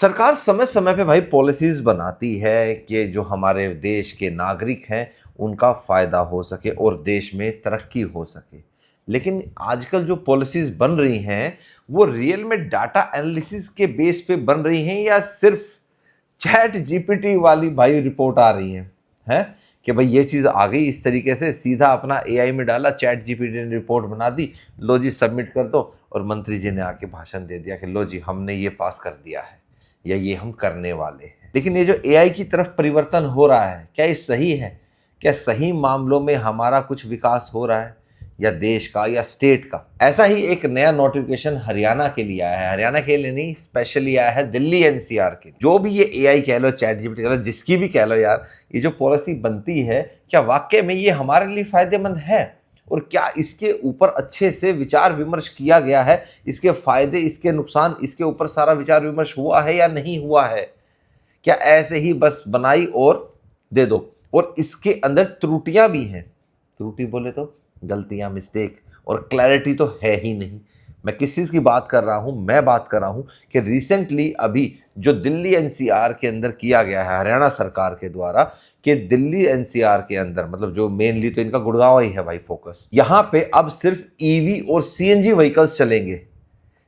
सरकार समय समय पे भाई पॉलिसीज बनाती है कि जो हमारे देश के नागरिक हैं उनका फ़ायदा हो सके और देश में तरक्की हो सके। लेकिन आजकल जो पॉलिसीज बन रही हैं वो रियल में डाटा एनालिसिस के बेस पे बन रही हैं या सिर्फ चैट जीपीटी वाली भाई रिपोर्ट आ रही हैं कि भाई ये चीज़ आ गई इस तरीके से सीधा अपना एआई में डाला, चैट जीपीटी ने रिपोर्ट बना दी, लो जी सबमिट कर दो और मंत्री जी ने आके भाषण दे दिया कि लो जी हमने ये पास कर दिया है या ये हम करने वाले हैं। लेकिन ये जो एआई की तरफ परिवर्तन हो रहा है क्या ये सही है? क्या सही मामलों में हमारा कुछ विकास हो रहा है या देश का या स्टेट का? ऐसा ही एक नया नोटिफिकेशन हरियाणा के लिए आया है। हरियाणा के लिए नहीं, स्पेशली आया है दिल्ली एनसीआर के। जो भी ये एआई कह लो, चैट जीपीटी कह लो, जिसकी भी कह लो यार, ये जो पॉलिसी बनती है क्या वाकई में ये हमारे लिए फायदेमंद है? और क्या इसके ऊपर अच्छे से विचार विमर्श किया गया है? इसके फायदे, इसके नुकसान, इसके ऊपर सारा विचार विमर्श हुआ है या नहीं हुआ है? क्या ऐसे ही बस बनाई और दे दो? और इसके अंदर त्रुटियां भी हैं। त्रुटि बोले तो गलतियां, मिस्टेक, और क्लैरिटी तो है ही नहीं। मैं किस चीज़ की बात कर रहा हूं? मैं बात कर रहा हूं कि रिसेंटली अभी जो दिल्ली एनसीआर के अंदर किया गया है हरियाणा सरकार के द्वारा, कि दिल्ली एनसीआर के अंदर, मतलब जो मेनली तो इनका गुड़गांव ही है भाई फोकस, यहां पे अब सिर्फ ईवी और सीएनजी व्हीकल्स चलेंगे।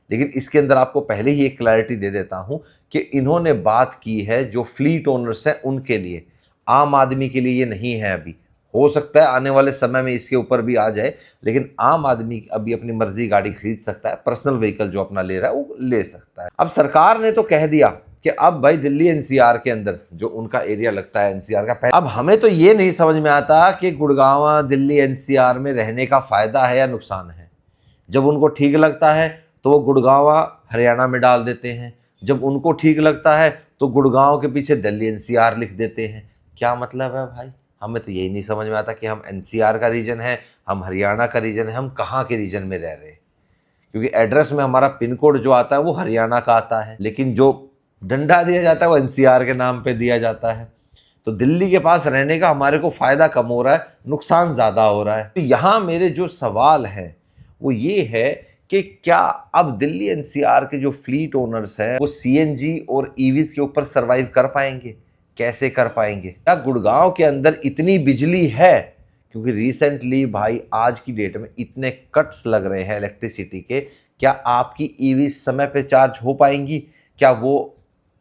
लेकिन इसके अंदर आपको पहले ही एक क्लैरिटी दे देता हूं कि इन्होंने बात की है जो फ्लीट ओनर्स हैं उनके लिए, आम आदमी के लिए ये नहीं है अभी। हो सकता है आने वाले समय में इसके ऊपर भी आ जाए, लेकिन आम आदमी अभी अपनी मर्जी गाड़ी खरीद सकता है, पर्सनल व्हीकल जो अपना ले रहा है वो ले सकता है। अब सरकार ने तो कह दिया कि अब भाई दिल्ली एनसीआर के अंदर जो उनका एरिया लगता है एनसीआर का, अब हमें तो ये नहीं समझ में आता कि गुड़गांव दिल्ली एनसीआर में रहने का फायदा है या नुकसान है। जब उनको ठीक लगता है तो वो गुड़गांव हरियाणा में डाल देते हैं, जब उनको ठीक लगता है तो गुड़गांव के पीछे दिल्ली एनसीआर लिख देते हैं। क्या मतलब है भाई? हमें तो यही नहीं समझ में आता कि हम एनसीआर का रीजन है, हम हरियाणा का रीजन है, हम कहाँ के रीजन में रह रहे हैं। क्योंकि एड्रेस में हमारा पिन कोड जो आता है वो हरियाणा का आता है, लेकिन जो डंडा दिया जाता है वो एनसीआर के नाम पे दिया जाता है। तो दिल्ली के पास रहने का हमारे को फायदा कम हो रहा है, नुकसान ज़्यादा हो रहा है। तो यहाँ मेरे जो सवाल है वो ये है कि क्या अब दिल्ली एनसीआर के जो फ्लीट ओनर्स हैं वो सीएनजी और ईवीज के ऊपर सरवाइव कर पाएंगे? कैसे कर पाएंगे? क्या गुड़गांव के अंदर इतनी बिजली है? क्योंकि रिसेंटली भाई आज की डेट में इतने कट्स लग रहे हैं इलेक्ट्रिसिटी के, क्या आपकी ईवी समय पे चार्ज हो पाएंगी? क्या वो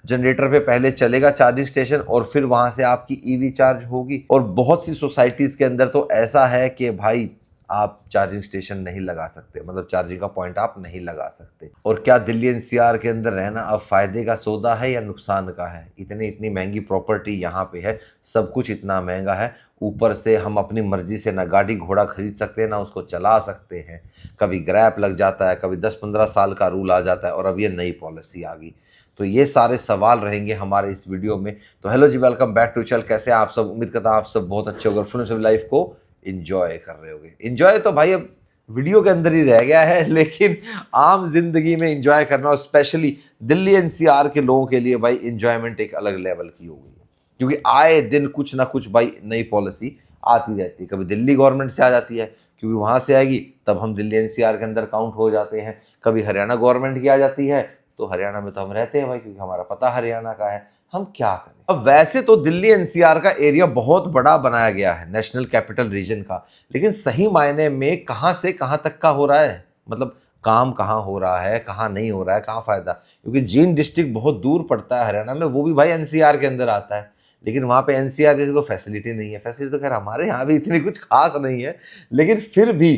जनरेटर पे पहले चलेगा चार्जिंग स्टेशन और फिर वहां से आपकी ईवी चार्ज होगी? और बहुत सी सोसाइटीज के अंदर तो ऐसा है कि भाई आप चार्जिंग स्टेशन नहीं लगा सकते, मतलब चार्जिंग का पॉइंट आप नहीं लगा सकते। और क्या दिल्ली एनसीआर के अंदर रहना अब फायदे का सौदा है या नुकसान का है? इतनी महंगी प्रॉपर्टी यहाँ पे है, सब कुछ इतना महंगा है, ऊपर से हम अपनी मर्जी से ना गाड़ी घोड़ा खरीद सकते हैं ना उसको चला सकते हैं। कभी ग्रैप लग जाता है, कभी 10-15 साल का रूल आ जाता है, और अब ये नई पॉलिसी आ गई। तो ये सारे सवाल रहेंगे हमारे इस वीडियो में। तो हेलो जी, वेलकम बैक टू चैनल। कैसे हैं आप सब? उम्मीद करता हूं आप सब बहुत अच्छे होंगे, फुल लाइफ को इंजॉय कर रहे होंगे। इंजॉय तो भाई अब वीडियो के अंदर ही रह गया है, लेकिन आम जिंदगी में इंजॉय करना, और स्पेशली दिल्ली एनसीआर के लोगों के लिए भाई इंजॉयमेंट एक अलग लेवल की हो गई है। क्योंकि आए दिन कुछ ना कुछ भाई नई पॉलिसी आती रहती है। कभी दिल्ली गवर्नमेंट से आ जाती है, क्योंकि वहां से आएगी तब हम दिल्ली एनसीआर के अंदर काउंट हो जाते हैं। कभी हरियाणा गवर्नमेंट की आ जाती है, तो हरियाणा में तो हम रहते हैं भाई, क्योंकि हमारा पता हरियाणा का है। हम क्या करें? अब वैसे तो दिल्ली एनसीआर का एरिया बहुत बड़ा बनाया गया है, नेशनल कैपिटल रीजन का, लेकिन सही मायने में कहां से कहां तक का हो रहा है? मतलब काम कहाँ हो रहा है, कहाँ नहीं हो रहा है, कहाँ फायदा? क्योंकि जींद डिस्ट्रिक्ट बहुत दूर पड़ता है हरियाणा में, वो भी भाई एनसीआर के अंदर आता है, लेकिन वहां पे एनसीआर जैसी कोई फैसिलिटी नहीं है। फैसिलिटी तो खैर हमारे यहाँ भी इतनी कुछ खास नहीं है, लेकिन फिर भी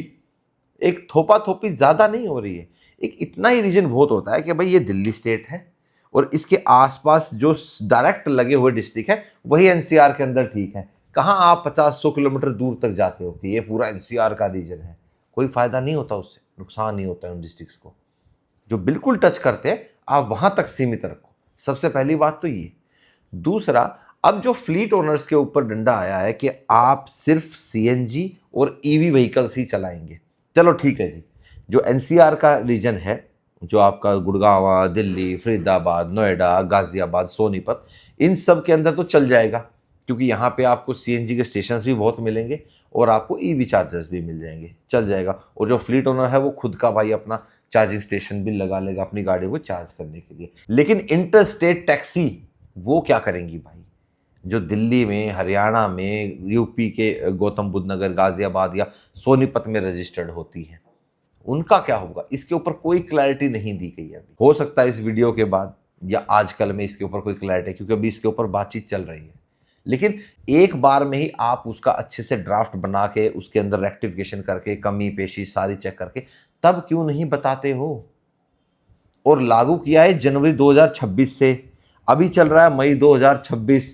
एक थोपा थोपी ज्यादा नहीं हो रही है। एक इतना ही रीजन बहुत होता है कि भाई ये दिल्ली स्टेट है और इसके आसपास जो डायरेक्ट लगे हुए डिस्ट्रिक्ट है वही एनसीआर के अंदर ठीक है। कहाँ आप 50-100 किलोमीटर दूर तक जाते हो कि ये पूरा एनसीआर का रीजन है? कोई फायदा नहीं होता, उससे नुकसान ही होता है उन डिस्ट्रिक्ट्स को। जो बिल्कुल टच करते हैं आप वहां तक सीमित रखो, सबसे पहली बात तो ये। दूसरा, अब जो फ्लीट ओनर्स के ऊपर डंडा आया है कि आप सिर्फ सीएनजी और ईवी व्हीकल्स ही चलाएंगे। चलो ठीक है जी, जो एनसीआर का रीजन है, जो आपका गुड़गांव, दिल्ली, फरीदाबाद, नोएडा, गाजियाबाद, सोनीपत, इन सब के अंदर तो चल जाएगा, क्योंकि यहाँ पे आपको सीएनजी के स्टेशन भी बहुत मिलेंगे और आपको ईवी चार्जर्स भी मिल जाएंगे, चल जाएगा। और जो फ्लीट ओनर है वो खुद का भाई अपना चार्जिंग स्टेशन भी लगा लेगा अपनी गाड़ी को चार्ज करने के लिए। लेकिन इंटरस्टेट टैक्सी वो क्या करेंगी भाई, जो दिल्ली में, हरियाणा में, यूपी के गौतम बुद्ध नगर, गाजियाबाद या सोनीपत में रजिस्टर्ड होती हैं, उनका क्या होगा? इसके ऊपर कोई क्लैरिटी नहीं दी गई है अभी। हो सकता है इस वीडियो के बाद या आजकल में इसके ऊपर कोई क्लैरिटी है, क्योंकि अभी इसके ऊपर बातचीत चल रही है। लेकिन एक बार में ही आप उसका अच्छे से ड्राफ्ट बना के उसके अंदर रेक्टिफिकेशन करके कमी पेशी सारी चेक करके तब क्यों नहीं बताते हो? और लागू किया है जनवरी 2026 से, अभी चल रहा है मई 2026,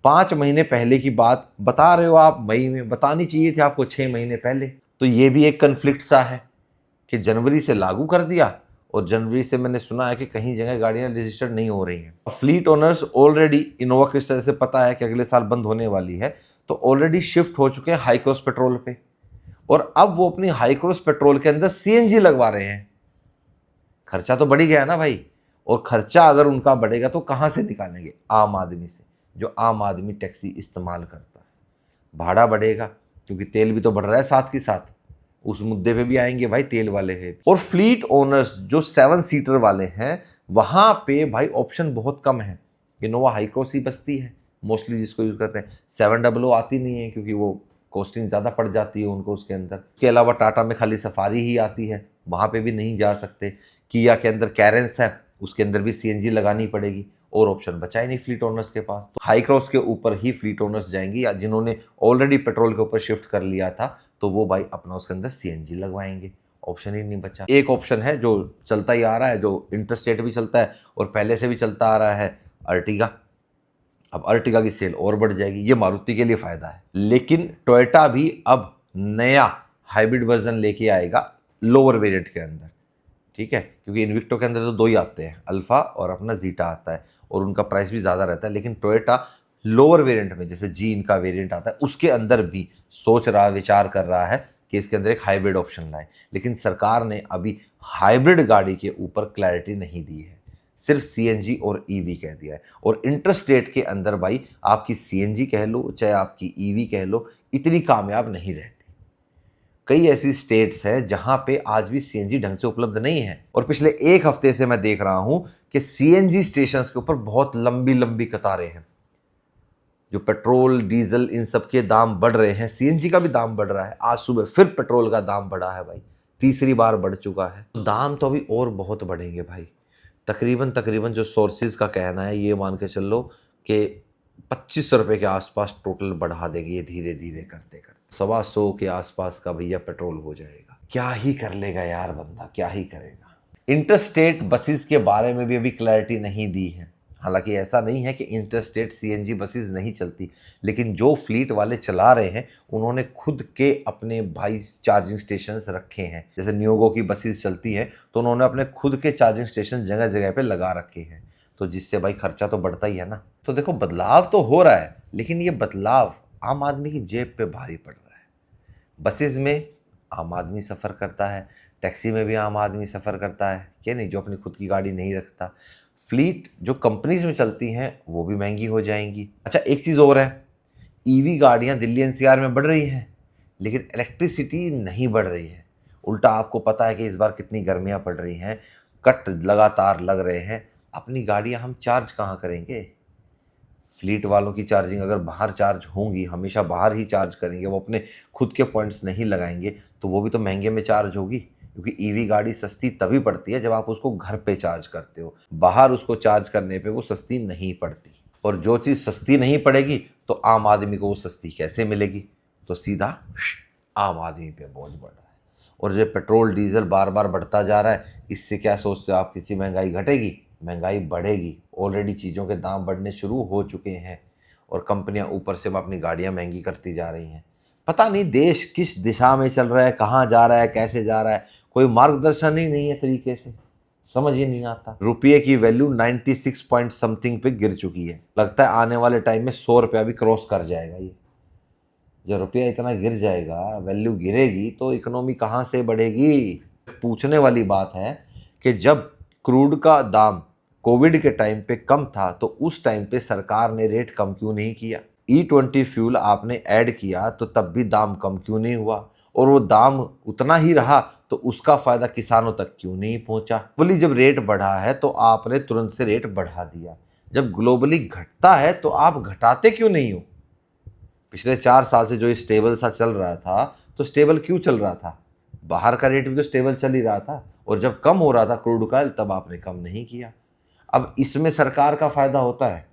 5 महीने पहले की बात बता रहे हो आप। मई में बतानी चाहिए थी आपको, 6 महीने पहले। तो ये भी एक कन्फ्लिक्ट सा है कि जनवरी से लागू कर दिया और जनवरी से मैंने सुना है कि कहीं जगह गाड़ियां रजिस्टर्ड नहीं हो रही हैं। Fleet owners already Innova Crysta से पता है कि अगले साल बंद होने वाली है, तो ऑलरेडी शिफ्ट हो चुके हैं हाई क्रॉस पेट्रोल पे, और अब वो अपनी हाई क्रॉस पेट्रोल के अंदर सीएनजी लगवा रहे हैं। खर्चा तो बढ़ ही गया ना भाई, और खर्चा अगर उनका बढ़ेगा तो कहाँ से निकालेंगे? आम आदमी से, जो आम आदमी टैक्सी इस्तेमाल करता है। भाड़ा बढ़ेगा क्योंकि तेल भी तो बढ़ रहा है साथ के साथ, उस मुद्दे पे भी आएंगे भाई, तेल वाले हैं। और फ्लीट ओनर्स जो 7 सीटर वाले हैं, वहां पे भाई ऑप्शन बहुत कम है। इनोवा हाई क्रॉस ही बचती है मोस्टली जिसको यूज करते हैं। 700 आती नहीं है क्योंकि वो कॉस्टिंग ज़्यादा पड़ जाती है उनको उसके अंदर। इसके अलावा टाटा में खाली सफारी ही आती है, वहाँ पे भी नहीं जा सकते। किया के अंदर कैरेंस है, उसके अंदर भी सीएनजी लगानी पड़ेगी, और ऑप्शन बचा ही नहीं फ्लीट ओनर्स के पास। तो हाई क्रॉस के ऊपर ही फ्लीट ओनर्स जाएंगे, या जिन्होंने ऑलरेडी पेट्रोल के ऊपर शिफ्ट कर लिया था तो वो भाई अपना उसके अंदर सीएनजी लगवाएंगे। ऑप्शन ही नहीं बचा। एक ऑप्शन है जो चलता ही आ रहा है, जो इंटरस्टेट भी चलता है और पहले से भी चलता आ रहा है, अर्टिगा। अब अर्टिगा की सेल और बढ़ जाएगी, ये मारुति के लिए फायदा है। लेकिन टोयोटा भी अब नया हाइब्रिड वर्जन लेके आएगा लोअर वेरिएंट के अंदर, ठीक है, क्योंकि इन्विक्टो के अंदर तो 2 ही आते हैं, अल्फा और अपना जीटा आता है, और उनका प्राइस भी ज़्यादा रहता है। लेकिन टोयोटा लोअर वेरिएंट में, जैसे जी इनका वेरिएंट आता है, उसके अंदर भी सोच रहा, विचार कर रहा है कि इसके अंदर एक हाइब्रिड ऑप्शन लाए। लेकिन सरकार ने अभी हाइब्रिड गाड़ी के ऊपर क्लैरिटी नहीं दी है, सिर्फ सीएनजी और ईवी कह दिया है। और इंटरस्टेट के अंदर भाई आपकी सीएनजी कह लो चाहे आपकी ईवी कह लो, इतनी कामयाब नहीं रहती। कई ऐसी स्टेट्स हैं जहां पे आज भी सीएनजी ढंग से उपलब्ध नहीं है, और पिछले 1 हफ्ते से मैं देख रहा हूं कि सीएनजी स्टेशंस के ऊपर बहुत लंबी लंबी कतारें हैं। जो पेट्रोल डीजल इन सब के दाम बढ़ रहे हैं, सीएनजी का भी दाम बढ़ रहा है। आज सुबह फिर पेट्रोल का दाम बढ़ा है भाई, तीसरी बार बढ़ चुका है। दाम तो अभी और बहुत बढ़ेंगे भाई। तकरीबन जो सोर्सेज का कहना है, ये मान के चल लो कि 2500 रुपये के आसपास टोटल बढ़ा देंगे, ये धीरे धीरे करते करते 125 के आसपास का भैया पेट्रोल हो जाएगा। क्या ही कर लेगा यार बंदा, क्या ही करेगा। इंटरस्टेट बसेस के बारे में भी अभी क्लैरिटी नहीं दी है। हालांकि ऐसा नहीं है कि इंटरस्टेट सीएनजी बसेस नहीं चलती, लेकिन जो फ्लीट वाले चला रहे हैं उन्होंने खुद के अपने भाई चार्जिंग स्टेशंस रखे हैं। जैसे नियोगो की बसेस चलती हैं तो उन्होंने अपने खुद के चार्जिंग स्टेशन जगह जगह पे लगा रखे हैं, तो जिससे भाई खर्चा तो बढ़ता ही है ना। तो देखो बदलाव तो हो रहा है, लेकिन ये बदलाव आम आदमी की जेब पे भारी पड़ रहा है। बसेस में आम आदमी सफ़र करता है, टैक्सी में भी आम आदमी सफ़र करता है, क्या नहीं, जो अपनी खुद की गाड़ी नहीं रखता। फ्लीट जो कंपनीज में चलती हैं वो भी महंगी हो जाएंगी। अच्छा एक चीज़ और है, ईवी गाड़ियां दिल्ली एनसीआर में बढ़ रही हैं, लेकिन इलेक्ट्रिसिटी नहीं बढ़ रही है। उल्टा आपको पता है कि इस बार कितनी गर्मियां पड़ रही हैं, कट लगातार लग रहे हैं। अपनी गाड़ियां हम चार्ज कहाँ करेंगे? फ्लीट वालों की चार्जिंग अगर बाहर चार्ज होंगी, हमेशा बाहर ही चार्ज करेंगे, वो अपने खुद के पॉइंट्स नहीं लगाएंगे, तो वो भी तो महंगे में चार्ज होगी। क्योंकि ईवी गाड़ी सस्ती तभी पड़ती है जब आप उसको घर पे चार्ज करते हो, बाहर उसको चार्ज करने पे वो सस्ती नहीं पड़ती। और जो चीज़ सस्ती नहीं पड़ेगी तो आम आदमी को वो सस्ती कैसे मिलेगी? तो सीधा आम आदमी पे बोझ बढ़ रहा है। और जो पेट्रोल डीजल बार बार बढ़ता जा रहा है, इससे क्या सोचते हो आप, किसी महंगाई घटेगी? महंगाई बढ़ेगी। ऑलरेडी चीज़ों के दाम बढ़ने शुरू हो चुके हैं, और कंपनियां ऊपर से अपनी गाड़ियां महंगी करती जा रही हैं। पता नहीं देश किस दिशा में चल रहा है, कहाँ जा रहा है, कैसे जा रहा है, कोई मार्गदर्शन ही नहीं है तरीके से, समझ ही नहीं आता। रुपये की वैल्यू 96 पॉइंट समथिंग पे गिर चुकी है। लगता है आने वाले टाइम में 100 रुपया भी क्रॉस कर जाएगा ये। जब रुपया इतना गिर जाएगा, वैल्यू गिरेगी, तो इकोनॉमी कहाँ से बढ़ेगी? पूछने वाली बात है कि जब क्रूड का दाम कोविड के टाइम पे कम था तो उस टाइम पे सरकार ने रेट कम क्यों नहीं किया? E20 फ्यूल आपने ऐड किया तो तब भी दाम कम क्यों नहीं हुआ? और वो दाम उतना ही रहा तो उसका फायदा किसानों तक क्यों नहीं पहुंचा? ग्लोबली जब रेट बढ़ा है तो आपने तुरंत से रेट बढ़ा दिया, जब ग्लोबली घटता है तो आप घटाते क्यों नहीं हो? पिछले 4 साल से जो ये स्टेबल सा चल रहा था, तो स्टेबल क्यों चल रहा था? बाहर का रेट भी तो स्टेबल चल ही रहा था, और जब कम हो रहा था क्रूड ऑयल तब आपने कम नहीं किया। अब इसमें सरकार का फायदा होता है,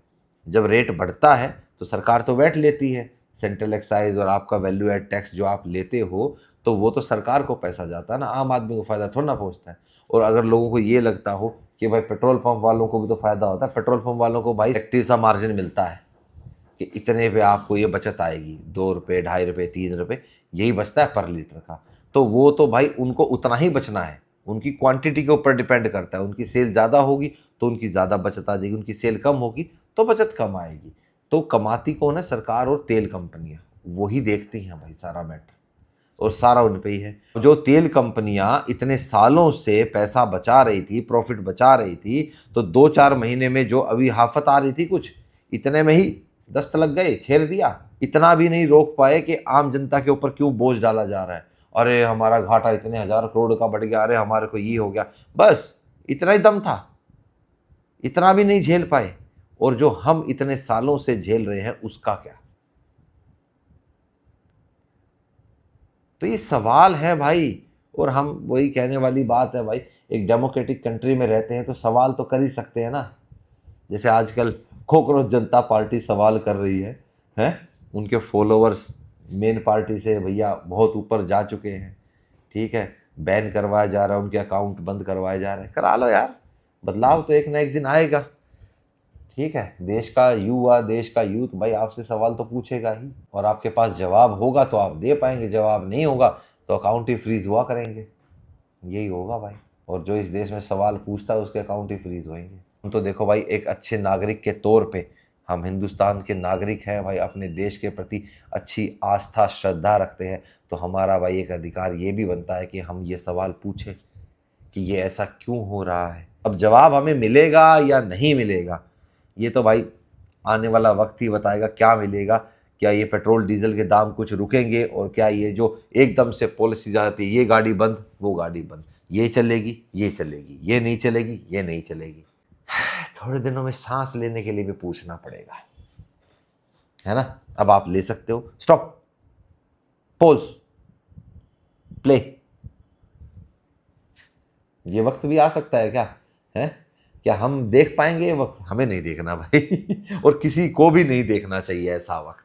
जब रेट बढ़ता है तो सरकार तो वैट लेती है, सेंट्रल एक्साइज और आपका वैल्यू एड टैक्स जो आप लेते हो, तो वो तो सरकार को पैसा जाता है ना, आम आदमी को फायदा थोड़ा ना पहुंचता है। और अगर लोगों को ये लगता हो कि भाई पेट्रोल पंप वालों को भी तो फायदा होता है, पेट्रोल पंप वालों को भाई एक्टिव सा मार्जिन मिलता है कि इतने पे आपको ये बचत आएगी, 2 रुपये, 2.5 रुपये, 3 रुपये, यही बचता है पर लीटर का। तो वो तो भाई उनको उतना ही बचना है, उनकी क्वांटिटी के ऊपर डिपेंड करता है। उनकी सेल ज़्यादा होगी तो उनकी ज़्यादा बचत आ जाएगी, उनकी सेल कम होगी तो बचत कम आएगी। तो कमाती कौन है? सरकार और तेल कंपनियां, वही देखती हैं भाई सारा मैटर, और सारा उन पे ही है। जो तेल कंपनियां इतने सालों से पैसा बचा रही थी, प्रॉफिट बचा रही थी, तो 2-4 महीने में जो अभी हाफत आ रही थी कुछ, इतने में ही दस्त लग गए, छेड़ दिया। इतना भी नहीं रोक पाए कि आम जनता के ऊपर क्यों बोझ डाला जा रहा है। अरे हमारा घाटा इतने 1000 करोड़ का बढ़ गया, अरे हमारे को ये हो गया, बस इतना ही दम था, इतना भी नहीं झेल पाए। और जो हम इतने सालों से झेल रहे हैं उसका क्या? तो ये सवाल है भाई। और हम वही कहने वाली बात है भाई, एक डेमोक्रेटिक कंट्री में रहते हैं तो सवाल तो कर ही सकते हैं ना। जैसे आजकल कॉकरोच जनता पार्टी सवाल कर रही है, उनके फॉलोअर्स मेन पार्टी से भैया बहुत ऊपर जा चुके हैं, ठीक है, बैन करवाया जा रहा है, उनके अकाउंट बंद करवाए जा रहे हैं। करा लो यार, बदलाव तो एक ना एक दिन आएगा, ठीक है। देश का युवा, देश का यूथ भाई आपसे सवाल तो पूछेगा ही, और आपके पास जवाब होगा तो आप दे पाएंगे, जवाब नहीं होगा तो अकाउंट ही फ्रीज हुआ करेंगे, यही होगा भाई। और जो इस देश में सवाल पूछता है उसके अकाउंट ही फ्रीज होंगे। हम तो देखो भाई, एक अच्छे नागरिक के तौर पे, हम हिंदुस्तान के नागरिक हैं भाई, अपने देश के प्रति अच्छी आस्था श्रद्धा रखते हैं, तो हमारा भाई एक अधिकार ये भी बनता है कि हम ये सवाल पूछें कि ये ऐसा क्यों हो रहा है। अब जवाब हमें मिलेगा या नहीं मिलेगा ये तो भाई आने वाला वक्त ही बताएगा, क्या मिलेगा। क्या ये पेट्रोल डीजल के दाम कुछ रुकेंगे, और क्या ये जो एकदम से पॉलिसी आती है, ये गाड़ी बंद, वो गाड़ी बंद, ये चलेगी, ये चलेगी, ये नहीं चलेगी, ये नहीं चलेगी। थोड़े दिनों में सांस लेने के लिए भी पूछना पड़ेगा, है ना। अब आप ले सकते हो स्टॉप, पॉज, प्ले, ये वक्त भी आ सकता है क्या? है क्या हम देख पाएंगे ये वक्त? हमें नहीं देखना भाई और किसी को भी नहीं देखना चाहिए ऐसा वक्त।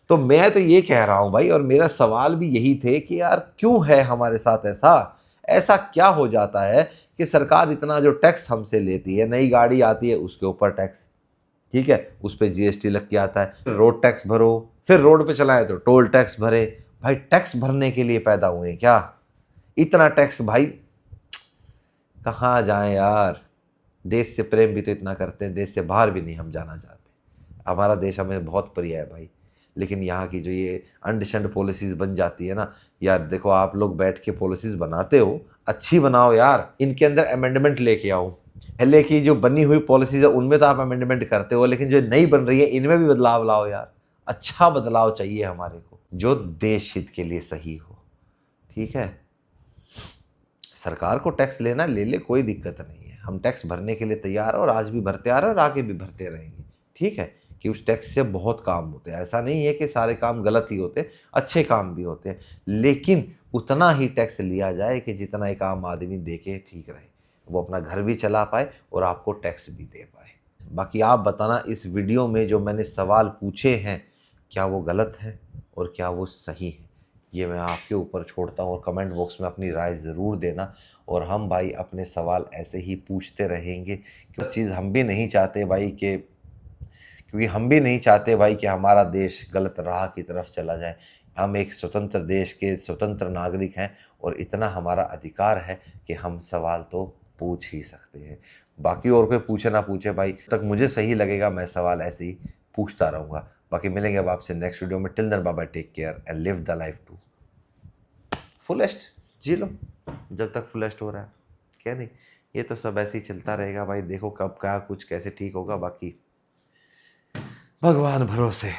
तो मैं तो ये कह रहा हूं भाई, और मेरा सवाल भी यही थे कि यार क्यों है हमारे साथ ऐसा, ऐसा क्या हो जाता है कि सरकार इतना जो टैक्स हमसे लेती है, नई गाड़ी आती है उसके ऊपर टैक्स, ठीक है, उस पर जीएसटी लग के आता है, रोड टैक्स भरो, फिर रोड पे चलाए तो टोल टैक्स भरे। भाई टैक्स भरने के लिए पैदा हुए क्या? इतना टैक्स भाई कहाँ जाएं यार। देश से प्रेम भी तो इतना करते हैं, देश से बाहर भी नहीं हम जाना चाहते। हमारा देश हमें बहुत प्रिय है भाई, लेकिन यहाँ की जो ये अंड शंड पॉलिसीज़ बन जाती है ना यार, देखो आप लोग बैठ के पॉलिसीज़ बनाते हो, अच्छी बनाओ यार, इनके अंदर अमेंडमेंट लेके आओ। पहले की जो बनी हुई पॉलिसीज़ है उनमें तो आप अमेंडमेंट करते हो, लेकिन जो नई बन रही है इनमें भी बदलाव लाओ यार। अच्छा बदलाव चाहिए हमारे को, जो देश हित के लिए सही हो, ठीक है। सरकार को टैक्स लेना ले ले, कोई दिक्कत नहीं है, हम टैक्स भरने के लिए तैयार हैं, और आज भी भरते आ रहे हैं और आगे भी भरते रहेंगे, ठीक है। कि उस टैक्स से बहुत काम होते हैं, ऐसा नहीं है कि सारे काम गलत ही होते, अच्छे काम भी होते हैं, लेकिन उतना ही टैक्स लिया जाए कि जितना एक आम आदमी दे के ठीक रहे, वो अपना घर भी चला पाए और आपको टैक्स भी दे पाए। बाकी आप बताना इस वीडियो में जो मैंने सवाल पूछे हैं, क्या वो गलत है और क्या वो सही है, ये मैं आपके ऊपर छोड़ता हूँ, और कमेंट बॉक्स में अपनी राय ज़रूर देना। और हम भाई अपने सवाल ऐसे ही पूछते रहेंगे, क्योंकि चीज़ हम भी नहीं चाहते भाई कि हमारा देश गलत राह की तरफ चला जाए। हम एक स्वतंत्र देश के स्वतंत्र नागरिक हैं, और इतना हमारा अधिकार है कि हम सवाल तो पूछ ही सकते हैं। बाकी और कोई पूछे ना पूछे भाई, तक मुझे सही लगेगा मैं सवाल ऐसे ही पूछता रहूँगा। बाकी मिलेंगे अब आपसे नेक्स्ट वीडियो में। Till then bye bye, take care and live the life to fullest. जी लो जब तक फुलेस्ट हो रहा है, क्या नहीं, ये तो सब ऐसे ही चलता रहेगा भाई। देखो कब क्या कुछ कैसे ठीक होगा, बाकी भगवान भरोसे।